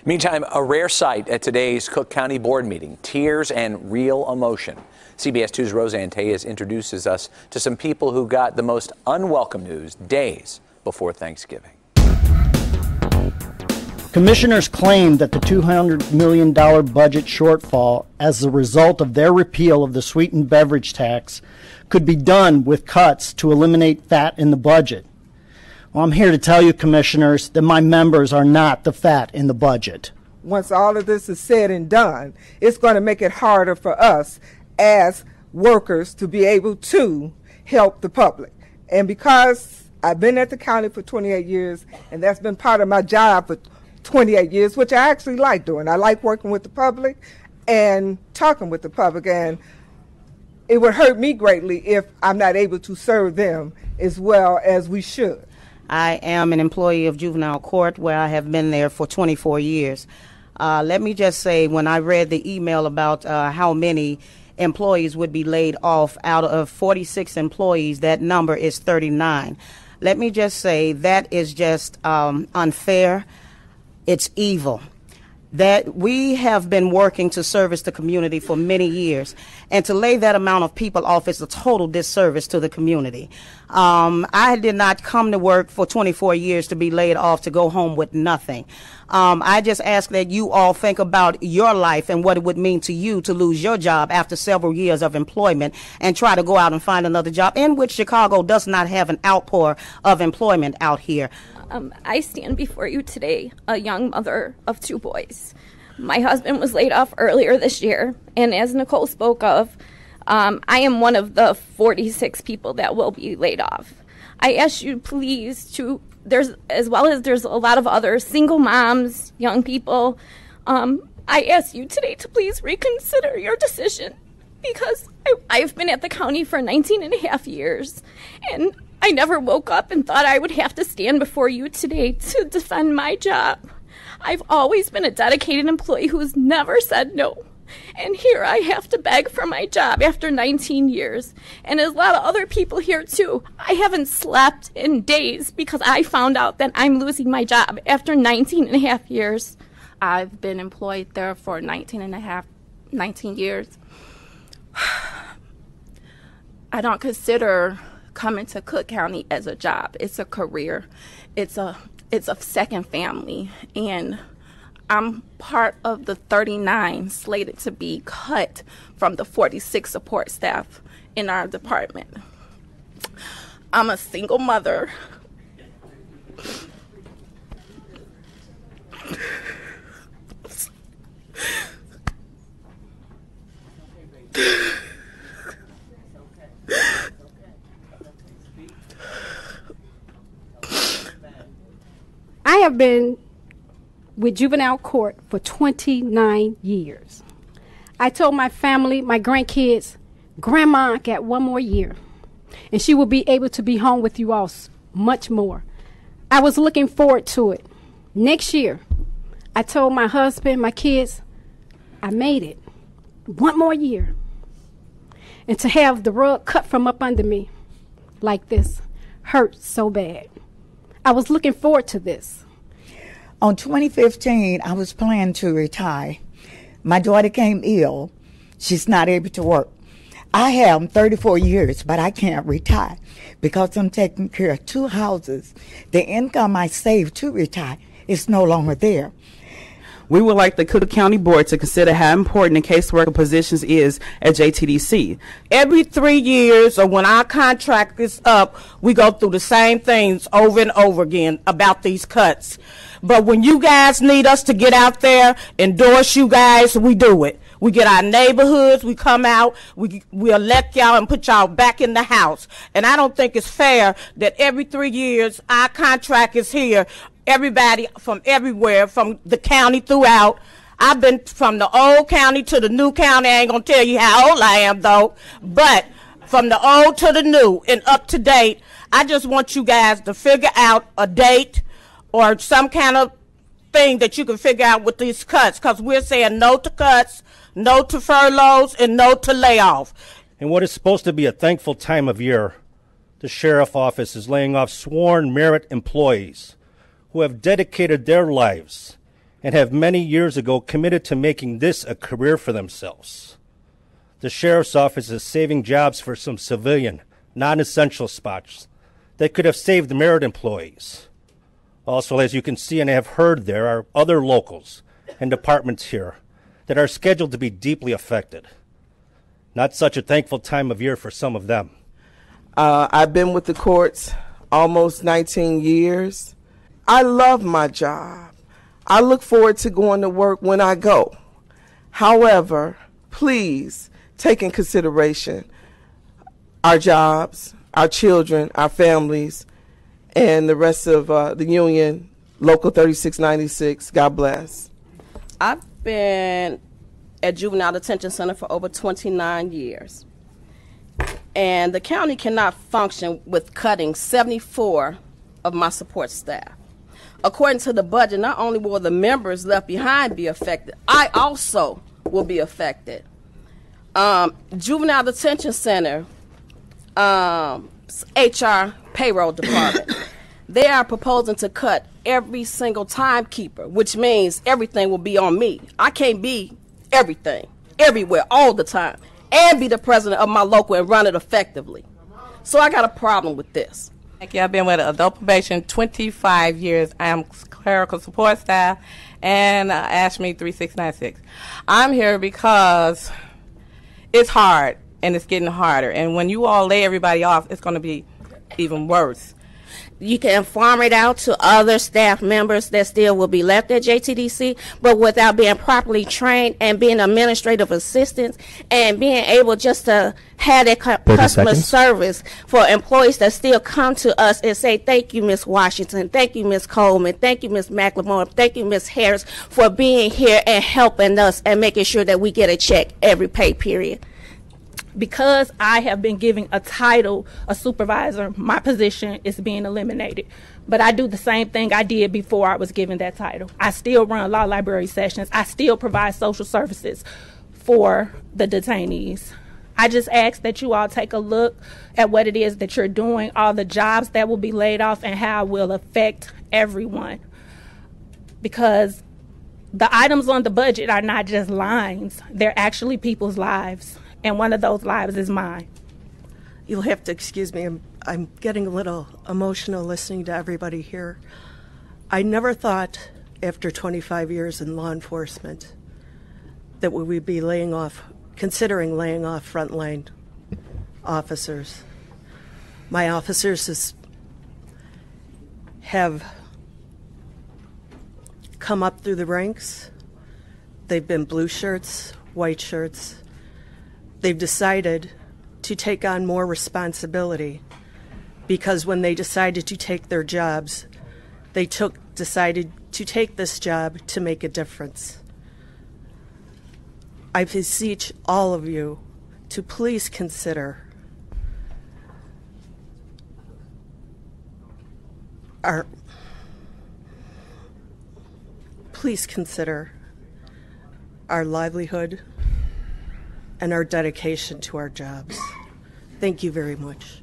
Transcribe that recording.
Meantime, a rare sight at today's Cook County Board meeting, tears and real emotion. CBS 2's Roseanne Tellez introduces us to some people who got the most unwelcome news days before Thanksgiving. Commissioners claim that the $200 million budget shortfall as a result of their repeal of the sweetened beverage tax could be done with cuts to eliminate fat in the budget. Well, I'm here to tell you, Commissioners, that my members are not the fat in the budget. Once all of this is said and done, it's going to make it harder for us as workers to be able to help the public. And because I've been at the county for 28 years, and that's been part of my job for 28 years, which I actually like doing. I like working with the public and talking with the public, and it would hurt me greatly if I'm not able to serve them as well as we should. I am an employee of juvenile court where I have been there for 24 years. Let me just say, when I read the email about how many employees would be laid off out of 46 employees, that number is 39. Let me just say that is just unfair. It's evil. That we have been working to service the community for many years, and to lay that amount of people off is a total disservice to the community. I did not come to work for 24 years to be laid off to go home with nothing. I just ask that you all think about your life and what it would mean to you to lose your job after several years of employment and try to go out and find another job, in which Chicago does not have an outpour of employment out here. I stand before you today, a young mother of 2 boys. My husband was laid off earlier this year, and as Nicole spoke of, I am one of the 46 people that will be laid off. I ask you please to, there's a lot of other single moms, young people, I ask you today to please reconsider your decision, because I've been at the county for 19 and a half years, and I never woke up and thought I would have to stand before you today to defend my job. I've always been a dedicated employee who's never said no. And here I have to beg for my job after 19 years. And there's a lot of other people here too. I haven't slept in days because I found out that I'm losing my job after 19 and a half years. I've been employed there for 19 years. I don't consider coming to Cook County as a job. It's a career. It's a second family, and I'm part of the 39 slated to be cut from the 46 support staff in our department. I'm a single mother. I have been with juvenile court for 29 years. I told my family, my grandkids, Grandma got 1 more year, and she will be able to be home with you all much more. I was looking forward to it. Next year, I told my husband, my kids, I made it. 1 more year. And to have the rug cut from up under me like this hurt so bad. I was looking forward to this. On 2015, I was planning to retire. My daughter came ill. She's not able to work. I have 34 years, but I can't retire because I'm taking care of 2 houses. The income I saved to retire is no longer there. We would like the Cook County Board to consider how important the caseworker positions is at JTDC. Every 3 years, or when our contract is up, we go through the same things over and over again about these cuts. But when you guys need us to get out there, endorse you guys, we do it. We get our neighborhoods, we come out, we elect y'all and put y'all back in the house. And I don't think it's fair that every 3 years our contract is here. Everybody from everywhere, from the county throughout. I've been from the old county to the new county. I ain't gonna tell you how old I am though, but from the old to the new and up to date, I just want you guys to figure out a date or some kind of thing that you can figure out with these cuts, because we're saying no to cuts, no to furloughs, and no to layoff. In what is supposed to be a thankful time of year, the sheriff office is laying off sworn merit employees who have dedicated their lives and have many years ago committed to making this a career for themselves. The sheriff's office is saving jobs for some civilian, non-essential spots that could have saved merit employees. Also, as you can see and have heard, there are other locals and departments here that are scheduled to be deeply affected. Not such a thankful time of year for some of them. I've been with the courts almost 19 years. I love my job. I look forward to going to work when I go. However, please take in consideration our jobs, our children, our families, and the rest of the union, Local 3696. God bless. I've been at Juvenile Detention Center for over 29 years. And the county cannot function with cutting 74 of my support staff. According to the budget, not only will the members left behind be affected, I also will be affected. Juvenile Detention Center, HR payroll department, they are proposing to cut every single timekeeper, which means everything will be on me. I can't be everything, everywhere, all the time, and be the president of my local and run it effectively. So I got a problem with this. Thank you. I've been with adult probation 25 years. I am clerical support staff and ASHME 3696. I'm here because it's hard and it's getting harder. And when you all lay everybody off, it's going to be even worse. You can farm it out to other staff members that still will be left at JTDC, but without being properly trained and being administrative assistants and being able just to have that customer service for employees that still come to us and say, thank you, Ms. Washington, thank you, Ms. Coleman, thank you, Ms. McLemore, thank you, Ms. Harris, for being here and helping us and making sure that we get a check every pay period. Because I have been given a title, a supervisor, my position is being eliminated. But I do the same thing I did before I was given that title. I still run law library sessions. I still provide social services for the detainees. I just ask that you all take a look at what it is that you're doing, all the jobs that will be laid off, and how it will affect everyone. Because the items on the budget are not just lines, they're actually people's lives. And one of those lives is mine. You'll have to excuse me. I'm getting a little emotional listening to everybody here. I never thought, after 25 years in law enforcement, that we would be considering laying off frontline officers. My officers have come up through the ranks. They've been blue shirts, white shirts. They've decided to take on more responsibility because when they decided to take their jobs, they decided to take this job to make a difference. I beseech all of you to please consider our livelihood and our dedication to our jobs. Thank you very much.